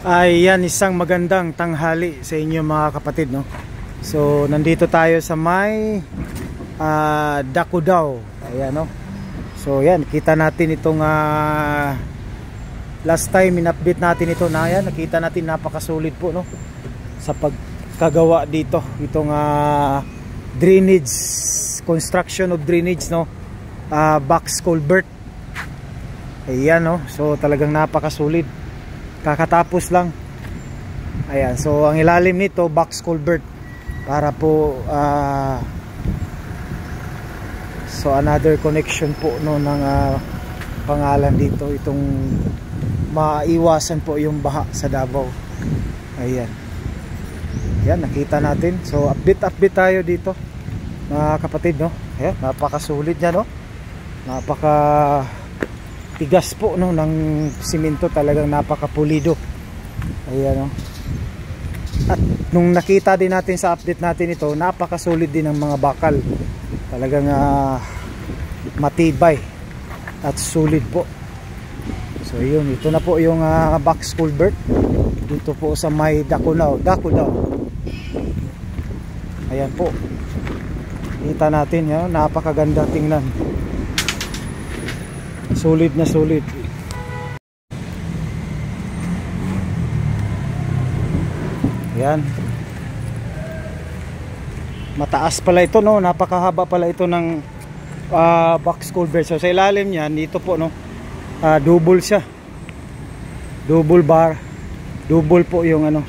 Ayan, isang magandang tanghali sa inyo mga kapatid, no? So, nandito tayo sa may Dakudao. Ayan, no? So, yan, kita natin itong last time in-update natin ito na yan. Nakita natin napakasulit po, no? Sa pagkagawa dito. Itong drainage, construction of drainage, no? Box culvert. Ayan, no? So, talagang napakasulit. Kakatapos lang. Ayan, so ang ilalim nito box culvert para po so another connection po no ng pangalan dito, itong maiwasan po yung baha sa Davao. Ayan. Ayan, nakita natin. So update tayo dito mga kapatid, no? Ayan, napakasulit niya, no? Napaka tigas po no ng simento, talagang napakapulido. Ayan, no? At nung nakita din natin sa update natin ito, napakasulit din ng mga bakal. Talagang matibay at sulit po. So yun, ito na po yung box culvert dito po sa may Dakudao. Ayan po. Kita natin yan, napakaganda tingnan. Sulit na sulit. Yan. Mataas pala ito, no? Napakahaba pala ito ng box culvert. So sa ilalim niyan, dito po, no? Double siya. Double bar. Double po yung ano.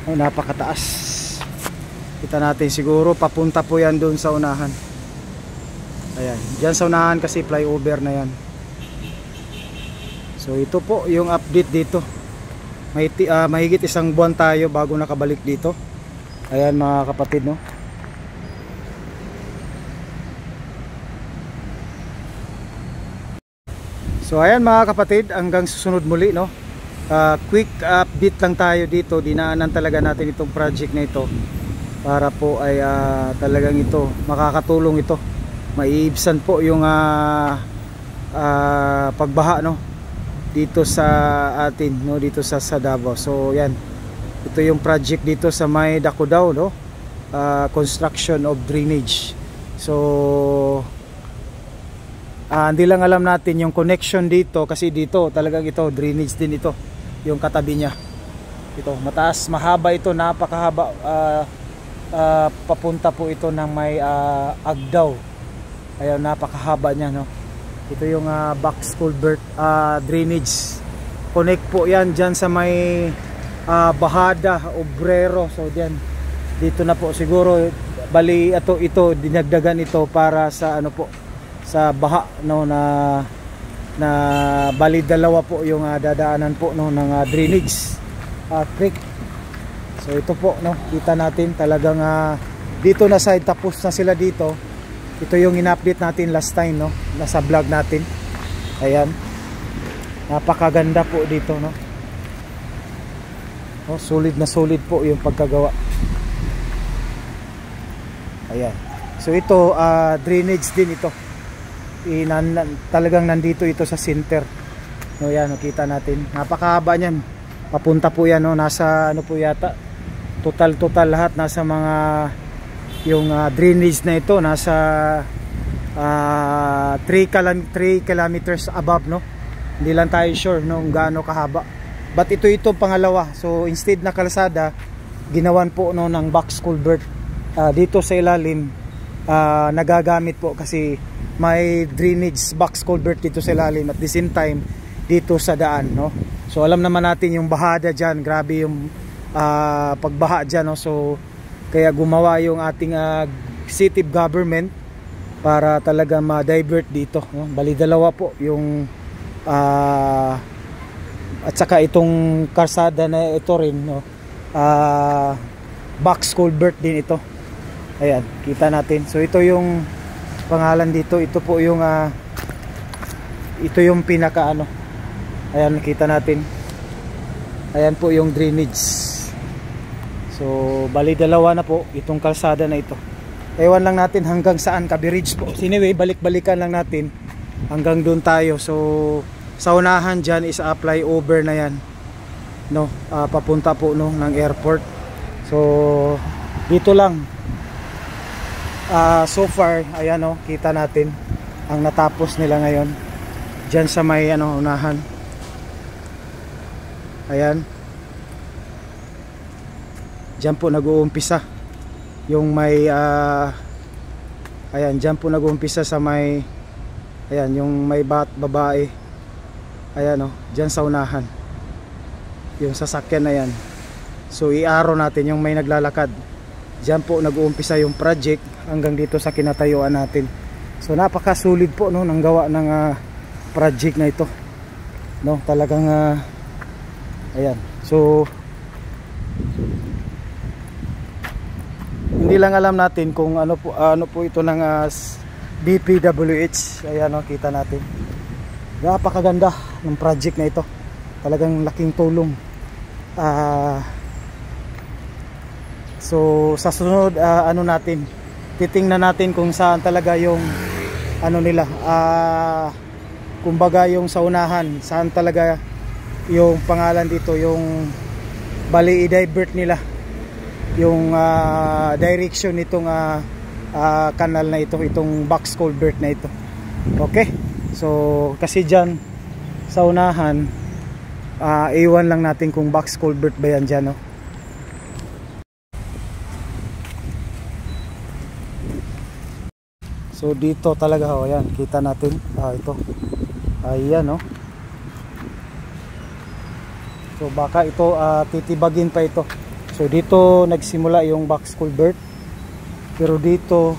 Oh, napakataas. Kita natin siguro papunta po yan doon sa unahan. Ayan, dyan sa unahan kasi flyover na yan. So ito po yung update dito. Mahigit isang buwan tayo bago nakabalik dito. Ayan mga kapatid, no? So ayan mga kapatid, hanggang susunod muli, no? Quick update lang tayo dito. Dinaanan talaga natin itong project na ito para po ay talagang ito makakatulong ito. Maiibsan po yung pagbaha, no, dito sa atin, no, dito sa Davao. So yan, ito yung project dito sa may Dakudao, no, construction of drainage. So hindi lang alam natin yung connection dito, kasi dito talagang ito drainage din ito, yung katabi niya. Ito mataas, mahaba ito, napakahaba. Papunta po ito ng may Agdao. Ayan, napakahaba niya, no? Ito yung box culvert drainage. Connect po yan dyan sa may Bahada, Obrero. So dyan, dito na po siguro. Bali ito dinagdagan ito para sa ano po, sa baha, no, na bali dalawa po yung dadaanan po, no, ng drainage creek. So ito po, no, kita natin talagang dito na side, tapos na sila dito. Ito yung in-update natin last time, no, nasa vlog natin. Ayan, napakaganda po dito, no. Oh, solid na solid po yung pagkagawa. Ayan, so ito drainage din ito. Talagang nandito ito sa center, no. Yan, nakita natin, napakahaba niyan. Papunta po yan, no, nasa ano po yata, total lahat nasa mga yung drainage na ito nasa 3 kilometers above, no. Hindi lang tayo sure no gaano kahaba, but ito pangalawa. So instead na kalsada, ginawan po, no, ng box culvert dito sa ilalim. Nagagamit po kasi may drainage box culvert dito sa ilalim, at the same time dito sa daan, no. So alam naman natin yung bahada dyan, grabe yung pagbaha dyan, no. So kaya gumawa yung ating city government para talaga ma-divert dito, no? Bali dalawa po yung at saka itong karsada na ito rin, no, box culvert din ito. Ayan, kita natin. So ito yung pangalan dito. Ito po yung ito yung pinaka ano. Ayan, nakita natin. Ayan po yung drainage. So bali dalawa na po itong kalsada na ito. Ewan lang natin hanggang saan, Kabirige po. Anyway, balik-balikan lang natin hanggang doon tayo. So sa unahan dyan is apply over na yan. no, papunta po no ng airport. So dito lang so far, ayan no, kita natin ang natapos nila ngayon diyan sa may ano unahan. Ayan, diyan po nag-uumpisa yung may ayan, diyan po nag-uumpisa sa may, ayan, yung may babae, ayan o, diyan sa unahan yung sasakyan na yan. So i-arrow natin yung may naglalakad, diyan po nag-uumpisa yung project hanggang dito sa kinatayuan natin. So napakasulit po no ng gawa ng project na ito, no, talagang ayan. So hindi lang alam natin kung ano po ito ng DPWH. Ayan no, kita natin. Napakaganda ng project na ito. Talagang laking tulong. So sa sunod ano natin, titingnan natin kung saan talaga yung ano nila, kumbaga yung sa unahan, saan talaga yung pangalan dito, yung bali i-divert nila yung direction nitong kanal na ito, itong box culvert na ito. Okay, so kasi dyan sa unahan, iwan lang natin kung box culvert ba yan dyan, no? So dito talaga, oh, yan, kita natin ito, ayan no. So baka ito titibagin pa ito. So dito nagsimula yung box culvert, pero dito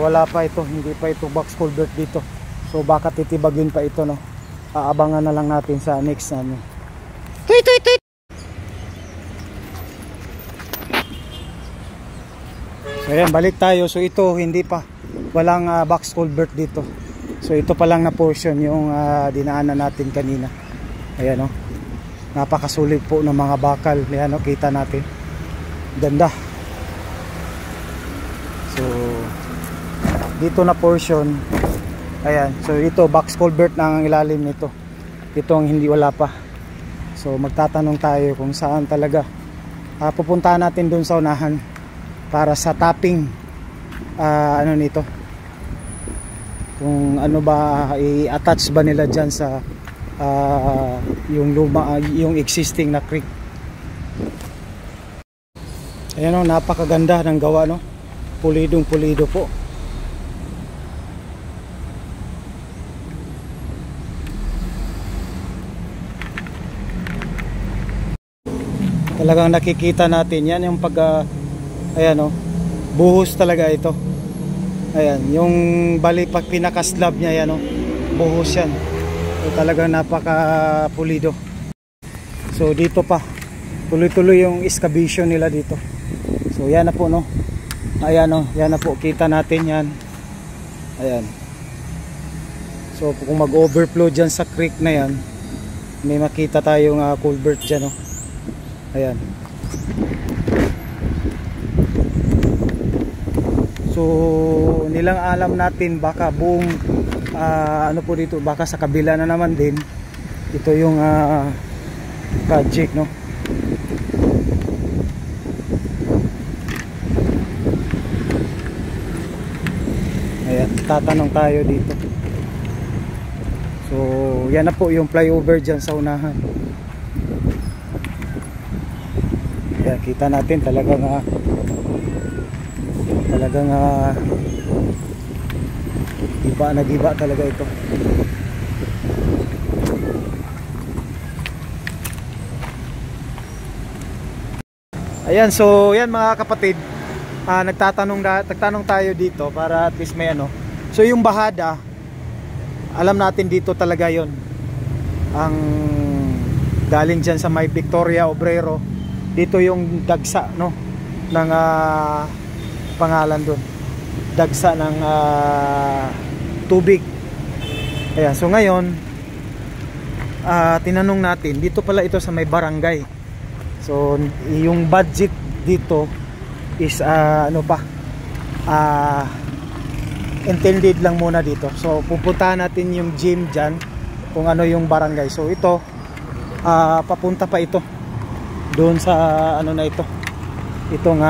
wala pa ito, hindi pa ito box culvert dito. So baka titibagin pa ito, no. Aabangan na lang natin sa next ano. Tweet tweet tweet. So ayan, balik tayo. So ito hindi pa, walang box culvert dito. So ito pa lang na portion yung dinaanan natin kanina. Ayan no. Napakasulit po ng mga bakal. Ayan no, kita natin. Ganda. So dito na portion. Ayan. So ito box culvert na ang ilalim nito. Ito ang hindi, wala pa. So magtatanong tayo kung saan talaga. Pupuntahan natin dun sa unahan para sa topping ano nito, kung ano ba i-attach ba nila dyan sa yung luma, yung existing na creek. Ayan o, napakaganda ng gawa no, pulidong pulido po. Talagang nakikita natin yan yung pag ayan o, buhos talaga ito. Ayan, yung bali pag pinaka-slab niya yan o, buhos yan. So talagang napaka pulido. So dito pa tuloy-tuloy yung excavation nila dito. So yan na po no. Ayan o, yan na po, kita natin yan. Ayan. So kung mag-overflow dyan sa creek na yan, may makita tayong culvert dyan o. Ayan. So nilang alam natin baka buong ano po dito, baka sa kabila na naman din ito yung project no. Ayan, tatanong tayo dito. So yan na po yung flyover dyan sa unahan. Ayan, kita natin talagang iba na iba talaga ito. Ayan, so yan mga kapatid, nagtatanong tayo dito para at least may ano. So yung bahada, alam natin dito talaga yon, ang galing dyan sa may Victoria Obrero. Dito yung dagsa no ng pangalan doon, dagsa ng tubig. Ayan, so ngayon tinanong natin, dito pala ito sa may barangay. So yung budget dito is ano pa, intended lang muna dito. So pupuntahan natin yung gym dyan, kung ano yung barangay. So ito papunta pa ito doon sa ano na ito, itong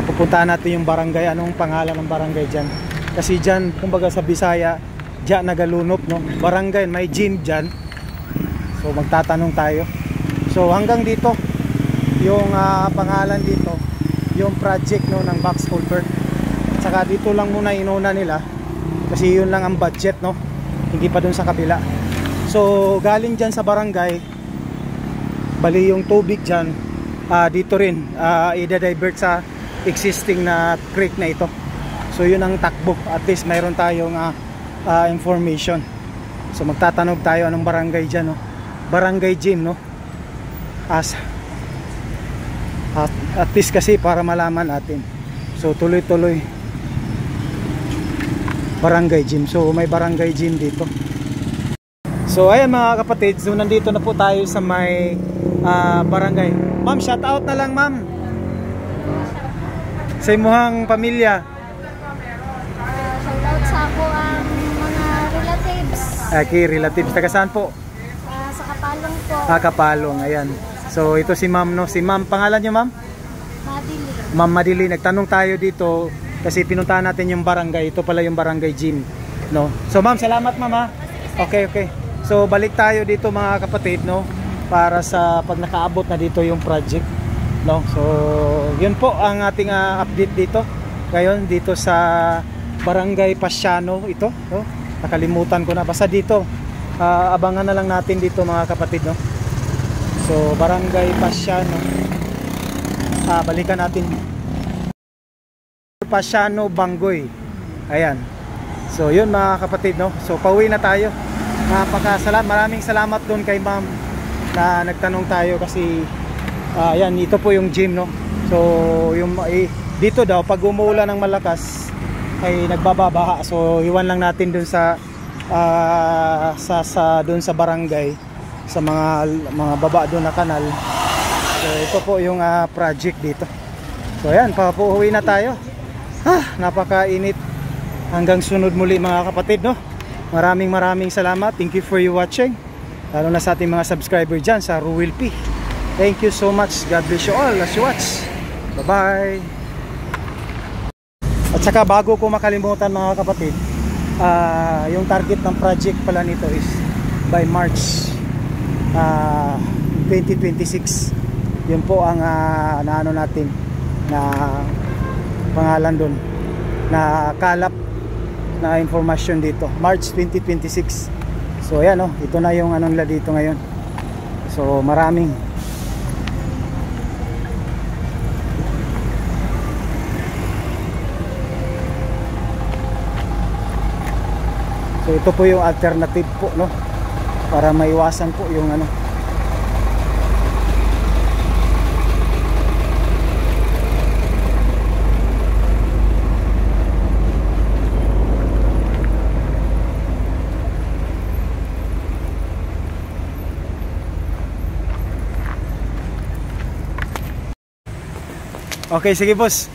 pupuntahan natin yung barangay. Anong pangalan ng barangay dyan? Kasi dyan, kumbaga sa Bisaya, dyan nagalunop, no? Barangay, may gym dyan. So magtatanong tayo. So hanggang dito yung pangalan dito, yung project, no, ng box culvert. Saka dito lang muna inuna nila kasi yun lang ang budget, no? Hindi pa dun sa kabila. So galing dyan sa barangay, bali yung tubig dyan, dito rin i-divert sa existing na creek na ito. So yun ang takbo, at least mayroon tayong information. So magtatanong tayo anong barangay dyan, no? Barangay Jim, no? At least kasi para malaman natin. So tuloy-tuloy Barangay Jim. So may Barangay Jim dito. So ayan mga kapatid, so nandito na po tayo sa may barangay. Ma'am, shout out na lang ma'am sa imuhang pamilya. Shout out sa ako ang mga relatives. Okay, relatives. Taga saan po? Sa Kapalong po. Kapalong, ayan. So ito si ma'am, no? Si ma'am, pangalan niyo ma'am? Madili. Ma'am Madili. Nagtanong tayo dito kasi pinuntahan natin yung barangay. Ito pala yung Barangay Jim, no? So ma'am, salamat ma'am ha. Okay, okay. So balik tayo dito mga kapatid, no? Para sa pag nakaabot na dito yung project, no? So yun po ang ating update dito ngayon dito sa Barangay Pasiano ito, no? Nakalimutan ko na, basta dito abangan na lang natin dito mga kapatid, no? So Barangay Pasiano, balikan natin Pasiano Bangoy, ayan. So yun mga kapatid, no? So pauwi na tayo. Maraming salamat doon kay ma'am na nagtanong tayo kasi ayan, ito po yung gym, no? So yung dito daw pag umuulan ng malakas ay nagbababaha. So iwan lang natin dun sa dun sa barangay, sa mga baba doon na kanal. So ito po yung project dito. So ayan, pauwi na tayo. Napakainit. Hanggang sunod muli mga kapatid, no? Maraming salamat. Thank you for you watching. Lalo na sa ating mga subscriber dyan sa Ruel P. Thank you so much. God bless you all as you watch. Bye bye. At saka bago ko makalimutan mga kapatid, yung target ng project pala nito is by March 2026. Yun po ang naano natin na pangalan doon, na kalap na information dito, March 2026. So ayan, oh, ito na yung ano nila dito ngayon. So maraming so ito po yung alternative po, no, para maiwasan po yung ano. Okay, sige boss.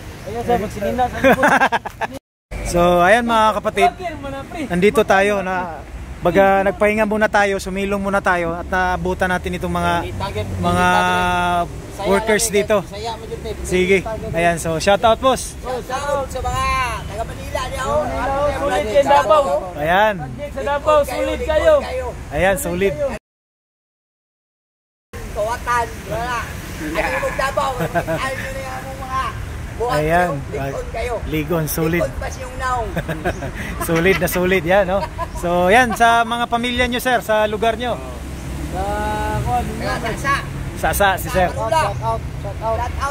So ayan mga kapatid, nandito tayo na baga nagpahinga muna tayo, sumilong muna tayo at nabutan natin itong mga workers dito. Sige, ayan, so shout out boss. Shout out sa mga taga Manila niyo. Sulit yan Davao. Ayan. Sa Davao, sulit kayo. Ayan, solid. Kawatan, wala. Ano mo Davao? Ano na yung mga buhat Ayan, ligon kayo. ligon, solid. Ligon pas yung naong. Solid na solid yan, no? So yan, sa mga pamilya nyo sir, sa lugar nyo. Taga-Sasa. Sasa si sir. Shout out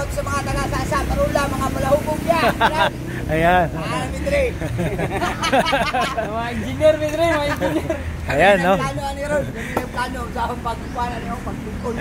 sa mga taga-Sasa, Tarula, mga malahubog yan. Ayan. Midre. Mga engineer, Midre, mga engineer. Ayan, no? Plano ani ron, yung plano sa akong pagkukuhanan niyo, paglikon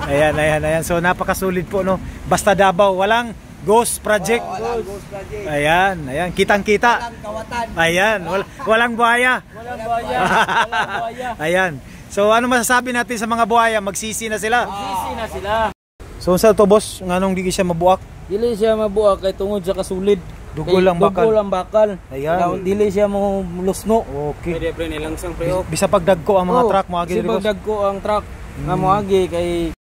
Ayan, ayan. So napakasulit po, no? Basta Davao, walang ghost project. Ghost project. Ayan, kitang-kita. Walang kawatan. Ayan, walang buhaya. Walang buhaya. Walang buhaya. Ayan. So ano masasabi natin sa mga buhaya? Magsisi na sila. Sisi na sila. So sa to boss, nganong di siya mabuak? Dili siya mabuak kay tungod sa kasulid. Dugol lang bakal. Dugol ang bakal. Ayan. Now, dili siya mo lusno. Okay. Pwede pre nilang sang pre. Bisa pagdagko ang mga truck mo agi Kasi diri boss. pagdag ko ang truck nga moagi kay